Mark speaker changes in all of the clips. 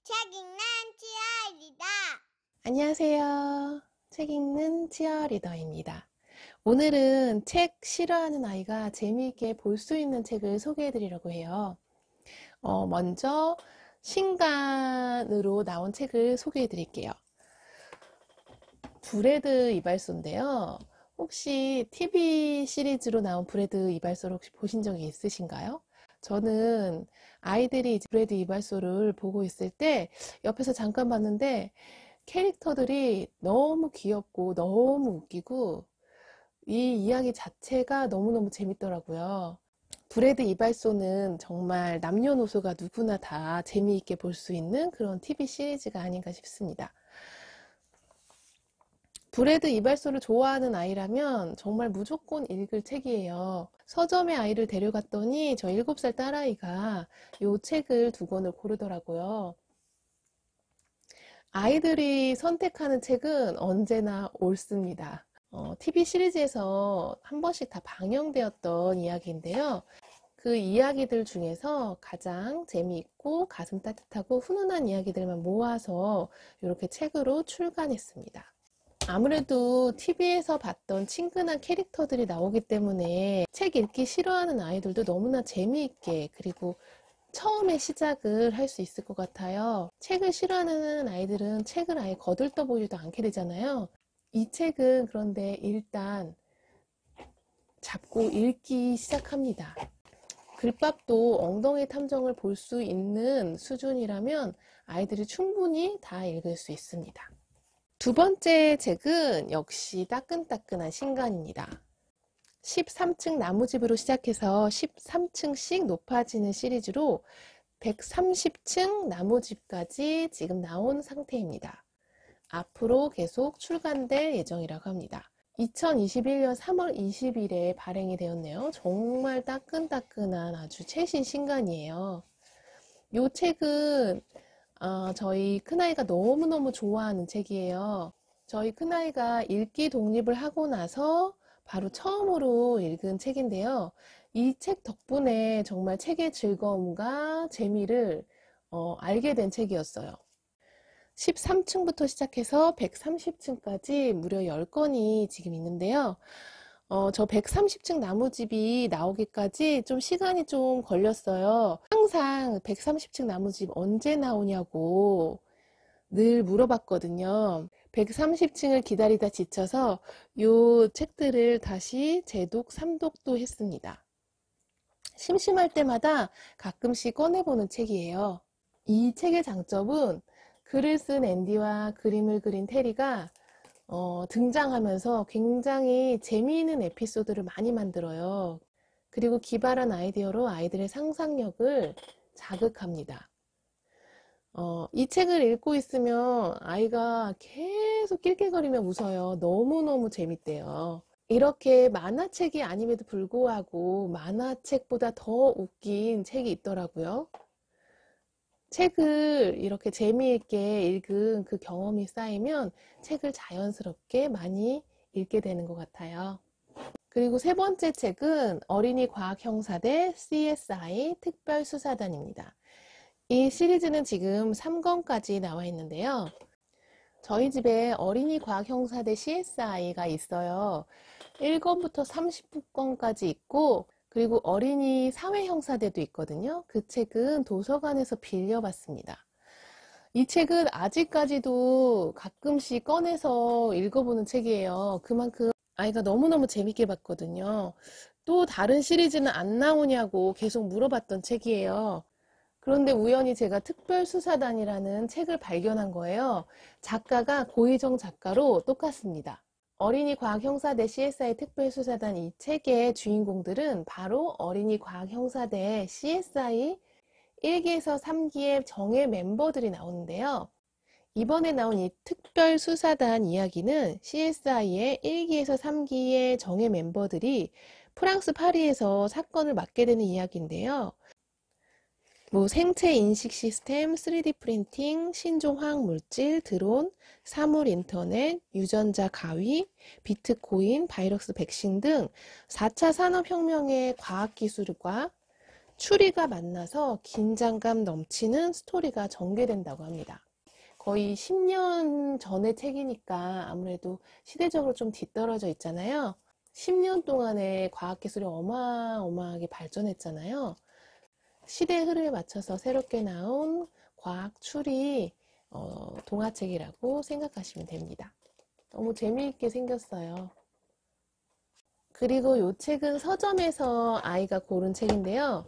Speaker 1: 책 읽는 치아이다.
Speaker 2: 안녕하세요. 책 읽는 치어리더입니다. 오늘은 책 싫어하는 아이가 재미있게 볼 수 있는 책을 소개해 드리려고 해요. 먼저 신간으로 나온 책을 소개해 드릴게요. 브레드 이발소인데요. 혹시 TV 시리즈로 나온 브레드 이발소를 혹시 보신 적이 있으신가요? 저는 아이들이 브레드 이발소를 보고 있을 때 옆에서 잠깐 봤는데 캐릭터들이 너무 귀엽고 너무 웃기고 이 이야기 자체가 너무너무 재밌더라고요. 브레드 이발소는 정말 남녀노소가 누구나 다 재미있게 볼 수 있는 그런 TV 시리즈가 아닌가 싶습니다. 브레드 이발소를 좋아하는 아이라면 정말 무조건 읽을 책이에요. 서점에 아이를 데려갔더니 저 7살 딸아이가 이 책을 2권을 고르더라고요. 아이들이 선택하는 책은 언제나 옳습니다. TV 시리즈에서 한 번씩 다 방영되었던 이야기인데요. 그 이야기들 중에서 가장 재미있고 가슴 따뜻하고 훈훈한 이야기들만 모아서 이렇게 책으로 출간했습니다. 아무래도 TV에서 봤던 친근한 캐릭터들이 나오기 때문에 책 읽기 싫어하는 아이들도 너무나 재미있게 그리고 처음에 시작을 할 수 있을 것 같아요. 책을 싫어하는 아이들은 책을 아예 거들떠보지도 않게 되잖아요. 이 책은 그런데 일단 잡고 읽기 시작합니다. 글밥도 엉덩이 탐정을 볼 수 있는 수준이라면 아이들이 충분히 다 읽을 수 있습니다. 두 번째 책은 역시 따끈따끈한 신간입니다. 13층 나무집으로 시작해서 13층씩 높아지는 시리즈로 130층 나무집까지 지금 나온 상태입니다. 앞으로 계속 출간될 예정이라고 합니다. 2021년 3월 20일에 발행이 되었네요. 정말 따끈따끈한 아주 최신 신간이에요. 이 책은 저희 큰아이가 너무너무 좋아하는 책이에요. 저희 큰아이가 읽기 독립을 하고 나서 바로 처음으로 읽은 책인데요. 이 책 덕분에 정말 책의 즐거움과 재미를 알게 된 책이었어요. 13층부터 시작해서 130층까지 무려 10권이 지금 있는데요. 저 130층 나무집이 나오기까지 좀 시간이 좀 걸렸어요. 항상 130층 나무집 언제 나오냐고 늘 물어봤거든요. 130층을 기다리다 지쳐서 요 책들을 다시 재독, 삼독도 했습니다. 심심할 때마다 가끔씩 꺼내보는 책이에요. 이 책의 장점은 글을 쓴 앤디와 그림을 그린 테리가 등장하면서 굉장히 재미있는 에피소드를 많이 만들어요. 그리고 기발한 아이디어로 아이들의 상상력을 자극합니다. 이 책을 읽고 있으면 아이가 계속 낄낄거리며 웃어요. 너무너무 재밌대요. 이렇게 만화책이 아님에도 불구하고 만화책보다 더 웃긴 책이 있더라고요. 책을 이렇게 재미있게 읽은 그 경험이 쌓이면 책을 자연스럽게 많이 읽게 되는 것 같아요. 그리고 세 번째 책은 어린이 과학형사대 CSI 특별수사단입니다. 이 시리즈는 지금 3권까지 나와 있는데요. 저희 집에 어린이 과학형사대 CSI가 있어요. 1권부터 30권까지 있고 그리고 어린이 사회형사대도 있거든요. 그 책은 도서관에서 빌려봤습니다. 이 책은 아직까지도 가끔씩 꺼내서 읽어보는 책이에요. 그만큼 아이가 너무너무 재밌게 봤거든요. 또 다른 시리즈는 안 나오냐고 계속 물어봤던 책이에요. 그런데 우연히 제가 특별수사단이라는 책을 발견한 거예요. 작가가 고희정 작가로 똑같습니다. 어린이 과학형사대 CSI 특별수사단 이 책의 주인공들은 바로 어린이 과학형사대 CSI 1기에서 3기의 정예 멤버들이 나오는데요. 이번에 나온 이 특별수사단 이야기는 CSI의 1기에서 3기의 정예 멤버들이 프랑스 파리에서 사건을 맡게 되는 이야기인데요. 생체 인식 시스템, 3D 프린팅, 신종화학 물질, 드론, 사물 인터넷, 유전자 가위, 비트코인, 바이러스 백신 등 4차 산업혁명의 과학기술과 추리가 만나서 긴장감 넘치는 스토리가 전개된다고 합니다. 거의 10년 전의 책이니까 아무래도 시대적으로 좀 뒤떨어져 있잖아요. 10년 동안에 과학기술이 어마어마하게 발전했잖아요. 시대 흐름에 맞춰서 새롭게 나온 과학 추리 동화책이라고 생각하시면 됩니다. 너무 재미있게 생겼어요. 그리고 이 책은 서점에서 아이가 고른 책인데요.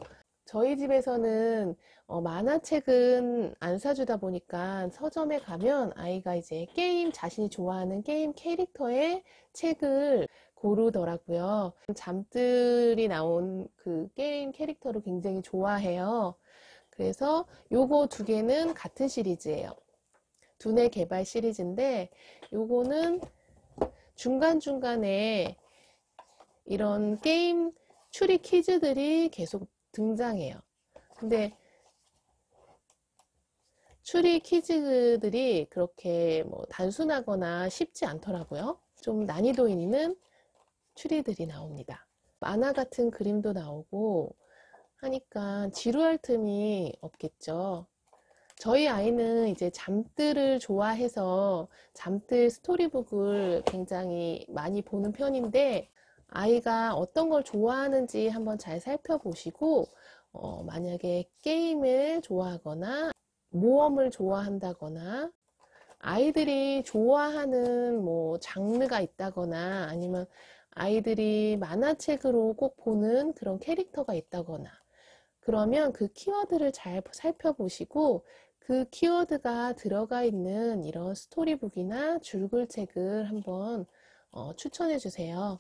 Speaker 2: 저희 집에서는 만화책은 안 사주다 보니까 서점에 가면 아이가 이제 자신이 좋아하는 게임 캐릭터의 책을 고르더라고요. 잠들이 나온 그 게임 캐릭터를 굉장히 좋아해요. 그래서 요거 두 개는 같은 시리즈예요. 두뇌 개발 시리즈인데 요거는 중간중간에 이런 게임 추리 퀴즈들이 계속 등장해요. 근데 추리 퀴즈들이 그렇게 뭐 단순하거나 쉽지 않더라고요. 좀 난이도 있는 추리들이 나옵니다. 만화 같은 그림도 나오고 하니까 지루할 틈이 없겠죠. 저희 아이는 이제 잠들을 좋아해서 잠들 스토리북을 굉장히 많이 보는 편인데 아이가 어떤 걸 좋아하는지 한번 잘 살펴보시고 만약에 게임을 좋아하거나 모험을 좋아한다거나 아이들이 좋아하는 뭐 장르가 있다거나 아니면 아이들이 만화책으로 꼭 보는 그런 캐릭터가 있다거나 그러면 그 키워드를 잘 살펴보시고 그 키워드가 들어가 있는 이런 스토리북이나 줄글책을 한번 추천해 주세요.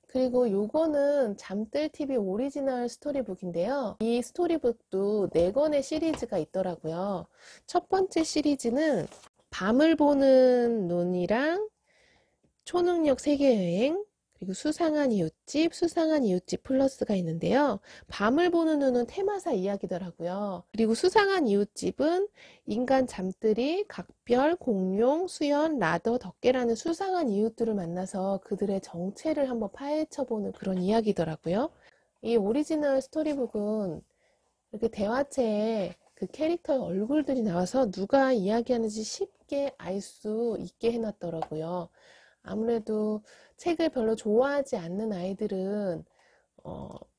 Speaker 2: 그리고 요거는 잠들TV 오리지널 스토리북인데요. 이 스토리북도 4권의 시리즈가 있더라고요. 첫 번째 시리즈는 밤을 보는 눈이랑 초능력 세계여행, 그리고 수상한 이웃집, 수상한 이웃집 플러스가 있는데요. 밤을 보는 눈은 테마사 이야기더라고요. 그리고 수상한 이웃집은 인간 잠들이 각별, 공룡, 수연, 라더, 덕계라는 수상한 이웃들을 만나서 그들의 정체를 한번 파헤쳐보는 그런 이야기더라고요. 이 오리지널 스토리북은 이렇게 대화체에 그 캐릭터의 얼굴들이 나와서 누가 이야기하는지 쉽게 알 수 있게 해놨더라고요. 아무래도 책을 별로 좋아하지 않는 아이들은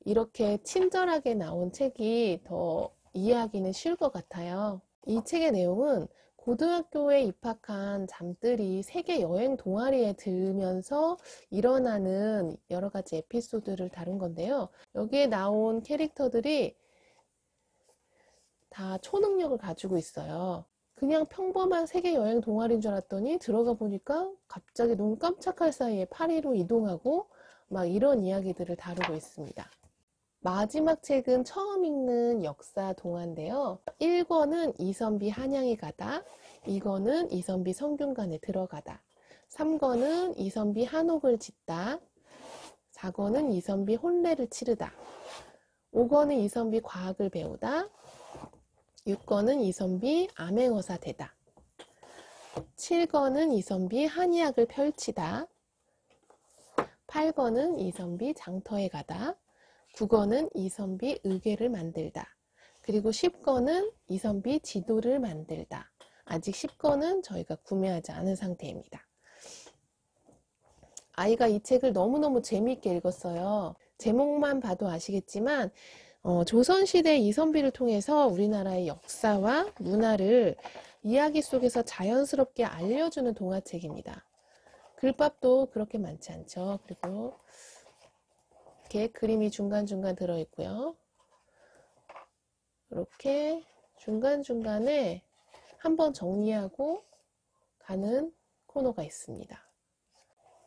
Speaker 2: 이렇게 친절하게 나온 책이 더 이해하기는 쉬울 것 같아요. 이 책의 내용은 고등학교에 입학한 잠들이 세계 여행 동아리에 들면서 일어나는 여러 가지 에피소드를 다룬 건데요. 여기에 나온 캐릭터들이 다 초능력을 가지고 있어요. 그냥 평범한 세계 여행 동아리인 줄 알았더니 들어가 보니까 갑자기 눈 깜짝할 사이에 파리로 이동하고 막 이런 이야기들을 다루고 있습니다. 마지막 책은 처음 읽는 역사 동화인데요. 1권은 이선비 한양에 가다, 2권은 이선비 성균관에 들어가다, 3권은 이선비 한옥을 짓다, 4권은 이선비 혼례를 치르다, 5권은 이선비 과학을 배우다, 6권은 이선비 암행어사 되다, 7권은 이선비 한의학을 펼치다, 8권은 이선비 장터에 가다, 9권은 이선비 의궤를 만들다, 그리고 10권은 이선비 지도를 만들다. 아직 10권은 저희가 구매하지 않은 상태입니다. 아이가 이 책을 너무너무 재미있게 읽었어요. 제목만 봐도 아시겠지만 조선시대 이선비를 통해서 우리나라의 역사와 문화를 이야기 속에서 자연스럽게 알려주는 동화책입니다. 글밥도 그렇게 많지 않죠. 그리고 이렇게 그림이 중간중간 들어있고요. 이렇게 중간중간에 한번 정리하고 가는 코너가 있습니다.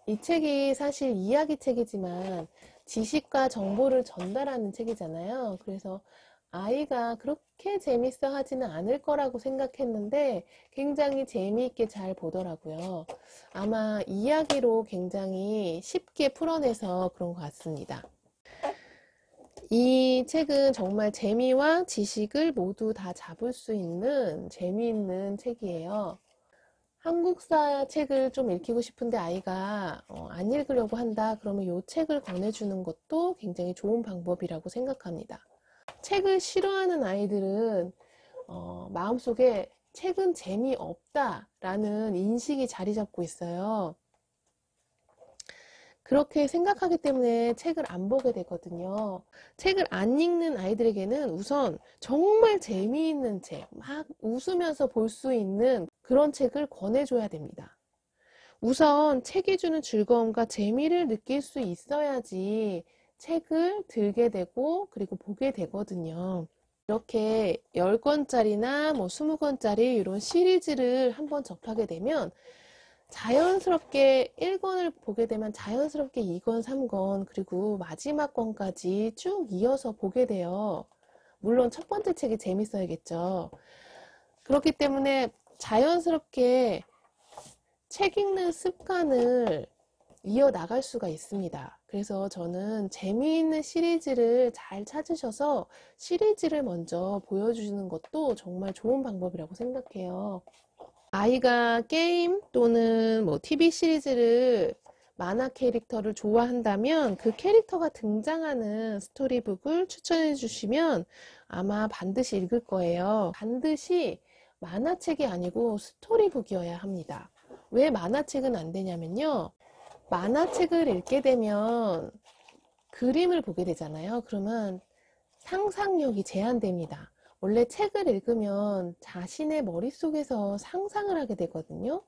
Speaker 2: 이 책이 사실 이야기책이지만 지식과 정보를 전달하는 책이잖아요. 그래서 아이가 그렇게 재밌어 하지는 않을 거라고 생각했는데 굉장히 재미있게 잘 보더라고요. 아마 이야기로 굉장히 쉽게 풀어내서 그런 것 같습니다. 이 책은 정말 재미와 지식을 모두 다 잡을 수 있는 재미있는 책이에요. 한국사 책을 좀 읽히고 싶은데 아이가 안 읽으려고 한다 그러면 이 책을 권해주는 것도 굉장히 좋은 방법이라고 생각합니다. 책을 싫어하는 아이들은 마음속에 책은 재미없다라는 인식이 자리 잡고 있어요. 그렇게 생각하기 때문에 책을 안 보게 되거든요. 책을 안 읽는 아이들에게는 우선 정말 재미있는 책, 막 웃으면서 볼 수 있는 그런 책을 권해줘야 됩니다. 우선 책이 주는 즐거움과 재미를 느낄 수 있어야지 책을 들게 되고 그리고 보게 되거든요. 이렇게 10권짜리나 뭐 20권짜리 이런 시리즈를 한번 접하게 되면 자연스럽게 1권을 보게 되면 자연스럽게 2권, 3권 그리고 마지막 권까지 쭉 이어서 보게 돼요. 물론 첫 번째 책이 재밌어야겠죠. 그렇기 때문에 자연스럽게 책 읽는 습관을 이어나갈 수가 있습니다. 그래서 저는 재미있는 시리즈를 잘 찾으셔서 시리즈를 먼저 보여주시는 것도 정말 좋은 방법이라고 생각해요. 아이가 게임 또는 뭐 TV 시리즈를 만화 캐릭터를 좋아한다면 그 캐릭터가 등장하는 스토리북을 추천해 주시면 아마 반드시 읽을 거예요. 반드시 만화책이 아니고 스토리북이어야 합니다. 왜 만화책은 안 되냐면요. 만화책을 읽게 되면 그림을 보게 되잖아요. 그러면 상상력이 제한됩니다. 원래 책을 읽으면 자신의 머릿속에서 상상을 하게 되거든요.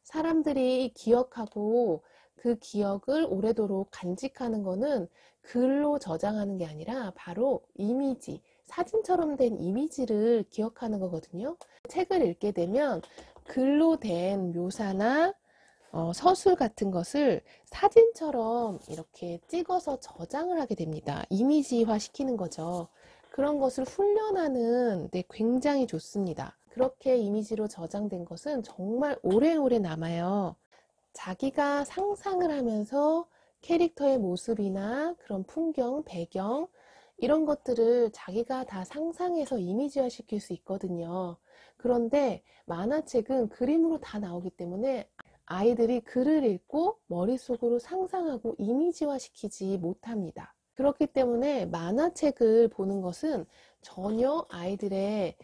Speaker 2: 사람들이 기억하고 그 기억을 오래도록 간직하는 거는 글로 저장하는 게 아니라 바로 이미지, 사진처럼 된 이미지를 기억하는 거거든요. 책을 읽게 되면 글로 된 묘사나 서술 같은 것을 사진처럼 이렇게 찍어서 저장을 하게 됩니다. 이미지화 시키는 거죠. 그런 것을 훈련하는 데 굉장히 좋습니다. 그렇게 이미지로 저장된 것은 정말 오래오래 남아요. 자기가 상상을 하면서 캐릭터의 모습이나 그런 풍경, 배경 이런 것들을 자기가 다 상상해서 이미지화 시킬 수 있거든요. 그런데 만화책은 그림으로 다 나오기 때문에 아이들이 글을 읽고 머릿속으로 상상하고 이미지화 시키지 못합니다. 그렇기 때문에 만화책을 보는 것은 전혀 아이들의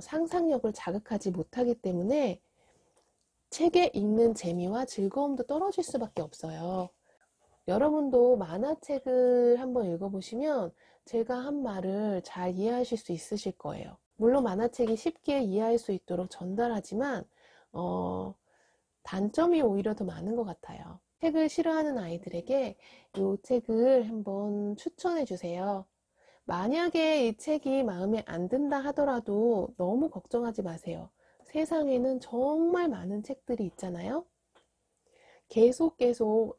Speaker 2: 상상력을 자극하지 못하기 때문에 책에 읽는 재미와 즐거움도 떨어질 수밖에 없어요. 여러분도 만화책을 한번 읽어보시면 제가 한 말을 잘 이해하실 수 있으실 거예요. 물론 만화책이 쉽게 이해할 수 있도록 전달하지만 단점이 오히려 더 많은 것 같아요. 책을 싫어하는 아이들에게 이 책을 한번 추천해 주세요. 만약에 이 책이 마음에 안 든다 하더라도 너무 걱정하지 마세요. 세상에는 정말 많은 책들이 있잖아요. 계속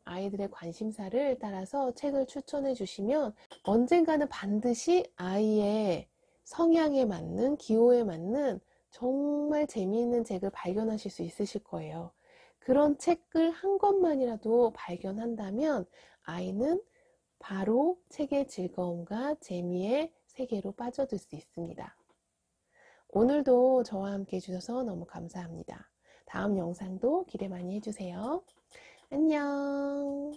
Speaker 2: 아이들의 관심사를 따라서 책을 추천해 주시면 언젠가는 반드시 아이의 성향에 맞는, 기호에 맞는 정말 재미있는 책을 발견하실 수 있으실 거예요. 그런 책을 한 권만이라도 발견한다면 아이는 바로 책의 즐거움과 재미의 세계로 빠져들 수 있습니다. 오늘도 저와 함께 해주셔서 너무 감사합니다. 다음 영상도 기대 많이 해주세요. 안녕.